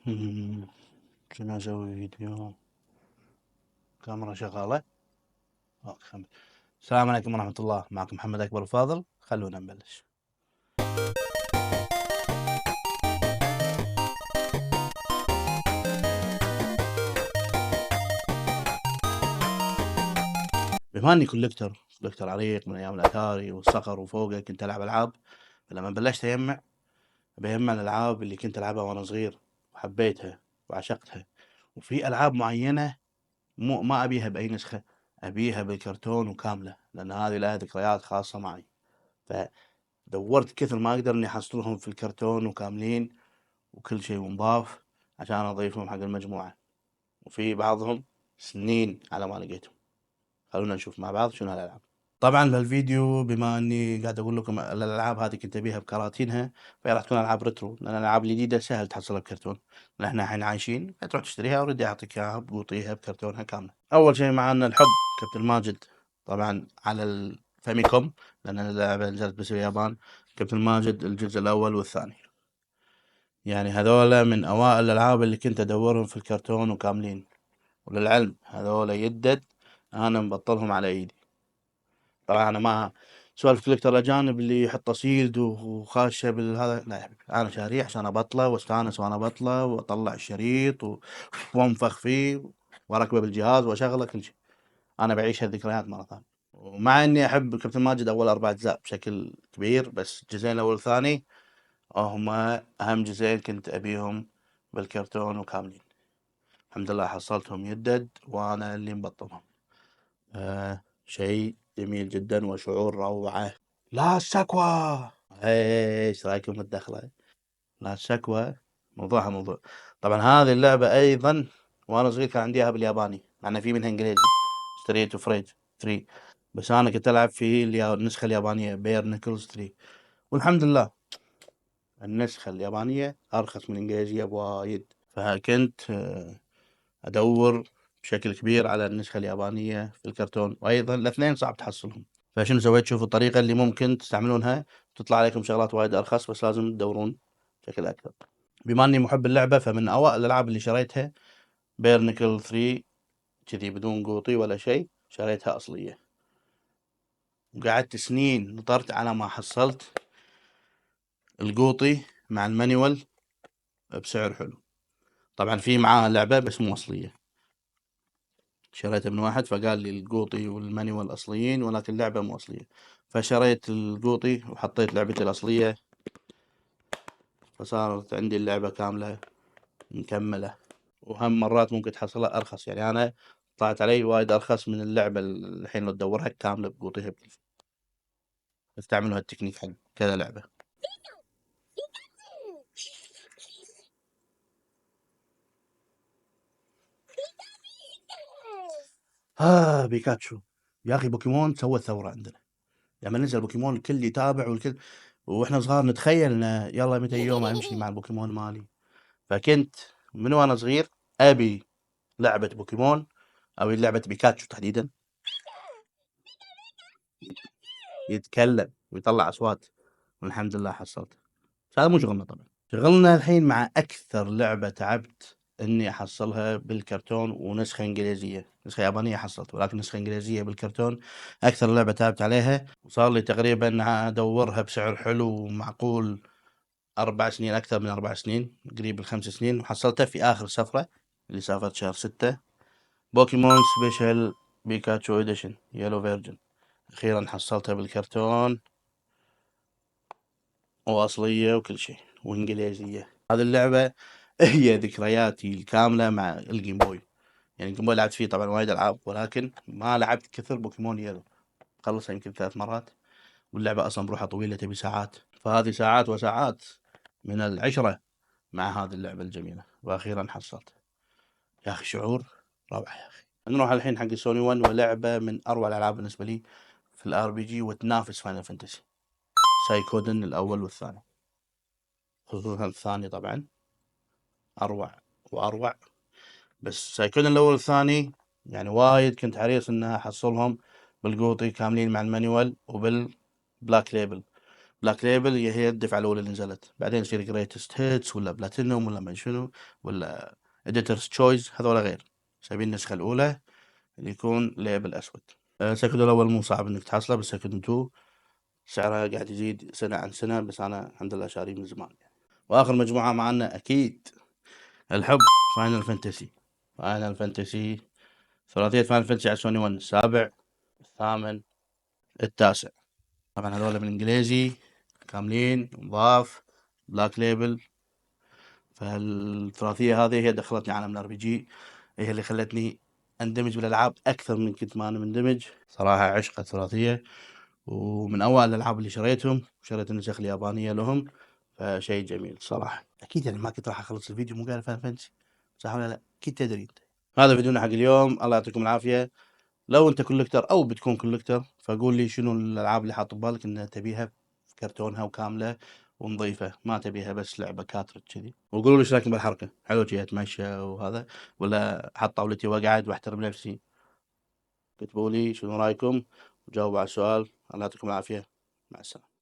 شنو اسوي فيديو؟ كاميرا شغالة؟ اوكي خمس. السلام عليكم ورحمة الله، معكم محمد اكبر الفاضل، خلونا نبلش. بما اني كوليكتر عريق من ايام الاتاري والصقر وفوقه، كنت العب العاب. فلما بلشت بجمع الالعاب اللي كنت العبها وانا صغير وحبيتها وعشقتها. وفي العاب معينة ما ابيها باي نسخة، ابيها بالكرتون وكاملة، لان هذه لها ذكريات خاصة معي. فدورت كثر ما اقدر اني احصلهم في الكرتون وكاملين وكل شيء منضاف عشان اضيفهم حق المجموعة. وفي بعضهم سنين على ما لقيتهم. خلونا نشوف مع بعض شنو هالالعاب. طبعا بهالفيديو بما اني قاعد اقول لكم الالعاب هذه كنت ابيها بكراتينها، فهي راح تكون العاب ريترو، لان الالعاب الجديده سهل تحصلها بكرتون. احنا الحين عايشين تروح تشتريها ورد اعطيك اياها بقوطيها بكرتونها كامله. اول شيء معنا الحب كابتن ماجد، طبعا على الفاميكوم، لان اللعبه نزلت بس باليابان. كابتن ماجد الجزء الاول والثاني، يعني هذولا من اوائل الالعاب اللي كنت ادورهم في الكرتون وكاملين. وللعلم هذولا يدد انا مبطلهم على ايدي. طبعا انا ما سوالف كوليكتر الاجانب اللي يحط سيلد وخاشه بالهذا، لا يا حبيبي، انا شاريه عشان ابطله واستانس وانا بطله واطلع الشريط وانفخ فيه واركبه بالجهاز واشغله كل شيء. انا بعيش هالذكريات مره ثانيه. ومع اني احب كابتن ماجد اول 4 اجزاء بشكل كبير، بس الجزئين الاول والثاني هما اهم جزئين كنت ابيهم بالكرتون وكاملين. الحمد لله حصلتهم يدد وانا اللي مبطلهم. شيء جميل جدا وشعور روعة. لا الشكوى، ايش رايكم بالدخلة؟ لا الشكوى موضوعها موضوع. طبعا هذه اللعبة ايضا وانا صغير كان عندي اياها بالياباني، مع انه في منها انجليزي، ستريت وفريج 3. بس انا كنت العب في النسخة اليابانية بير نيكلز 3. والحمد لله النسخة اليابانية ارخص من الانجليزية بوايد. فكنت ادور بشكل كبير على النسخة اليابانية في الكرتون، وايضا الاثنين صعب تحصلهم. فشنو سويت؟ شوفوا الطريقة اللي ممكن تستعملونها تطلع عليكم شغلات وايد ارخص، بس لازم تدورون بشكل اكثر. بما اني محب اللعبة، فمن اوائل الالعاب اللي شريتها بيرنيكل 3، كذي بدون قوطي ولا شيء، شريتها اصلية. وقعدت سنين نطرت على ما حصلت القوطي مع المانيوال بسعر حلو. طبعا في معاه لعبة بس مو اصلية، شريتها من واحد فقال لي القوطي والمانيوال اصليين ولكن اللعبة مو اصلية. فشريت القوطي وحطيت لعبتي الاصلية، فصارت عندي اللعبة كاملة مكملة. وهم مرات ممكن تحصلها ارخص، يعني انا طلعت علي وايد ارخص من اللعبة الحين لو تدورها كاملة بقوطيها بكل. استعملوا هالتكنيك حق كذا لعبة. بيكاتشو، يا اخي بوكيمون سوى ثورة عندنا. لما نزل بوكيمون الكل يتابع والكل، واحنا صغار نتخيل انه يلا متى يوم امشي مع البوكيمون مالي. فكنت من وانا صغير ابي لعبة بوكيمون، او لعبة بيكاتشو تحديدا، يتكلم ويطلع اصوات. والحمد لله حصلت. هذا مو شغلنا طبعا. شغلنا الحين مع اكثر لعبة تعبت اني احصلها بالكرتون ونسخة انجليزية. نسخة يابانية حصلت، ولكن نسخة انجليزية بالكرتون اكثر لعبة تعبت عليها. وصار لي تقريبا ادورها بسعر حلو ومعقول 4 سنين، اكثر من 4 سنين، قريب ال5 سنين، وحصلتها في اخر سفرة اللي سافرت شهر 6. بوكيمون سبيشل بيكاتشو اديشن يلو فيرجن، اخيرا حصلتها بالكرتون واصليه وكل شيء وانجليزيه. هذه اللعبه هي ذكرياتي الكامله مع الجيم بوي. يعني الجيم بوي لعبت فيه طبعا وايد العاب، ولكن ما لعبت كثر بوكيمون يلو. خلصها يمكن 3 مرات، واللعبه اصلا بروحها طويله تبي ساعات. فهذه ساعات وساعات من العشره مع هذه اللعبه الجميله، واخيرا حصلت. يا اخي شعور روعه يا اخي. نروح الحين حق سوني 1، ولعبه من اروع الالعاب بالنسبه لي في الار بي جي، وتنافس فاينل فانتسي. سايكودن الاول والثاني، خصوصا الثاني طبعا اروع واروع. بس سايكودن الاول والثاني يعني وايد كنت حريص ان احصلهم بالقوطي كاملين مع المانيوال وبالبلاك ليبل. بلاك ليبل هي الدفعة الأولى اللي نزلت، بعدين يصير جريتست هيتس ولا بلاتينوم ولا ما شنو ولا اديترز تشويس، هذول غير. سايبين النسخة الأولى اللي يكون ليبل أسود. سكند الأول مو صعب إنك تحصله، بس سكند 2 سعرها قاعد يزيد سنة عن سنة، بس أنا الحمد لله شاريه من زمان يعني. وآخر مجموعة معنا أكيد الحب، فاينل فانتسي. فاينل فانتسي ثلاثية فاينل فانتسي على سوني 1، السابع الثامن التاسع. طبعا هذول بالإنجليزي كاملين نضاف بلاك ليبل. فالثلاثية هذه هي دخلتني عالم الار بي جي، هي اللي خلتني اندمج بالالعاب اكثر من كنت ما انا مندمج. صراحة عشق الثلاثية، ومن اوائل الالعاب اللي شريتهم، شريت النسخ اليابانية لهم، فشيء جميل صراحة. اكيد يعني ما كنت راح اخلص الفيديو مو قاعد فان فانتسي، صح ولا لا؟ اكيد تدري انت. هذا فيديونا حق اليوم، الله يعطيكم العافية. لو انت كولكتر او بتكون كولكتر، فقول لي شنو الالعاب اللي حاط ببالك ان تبيها في كرتونها وكامله ونظيفه، ما تبيها بس لعبه كاترج كذي. وقولوا لي ايش رايكم بالحركه، حلو كذي اتمشى وهذا، ولا احط طاولتي واقعد واحترم نفسي؟ كتبوا لي شنو رايكم وجاوبوا على السؤال. الله يعطيكم العافيه، مع السلامه.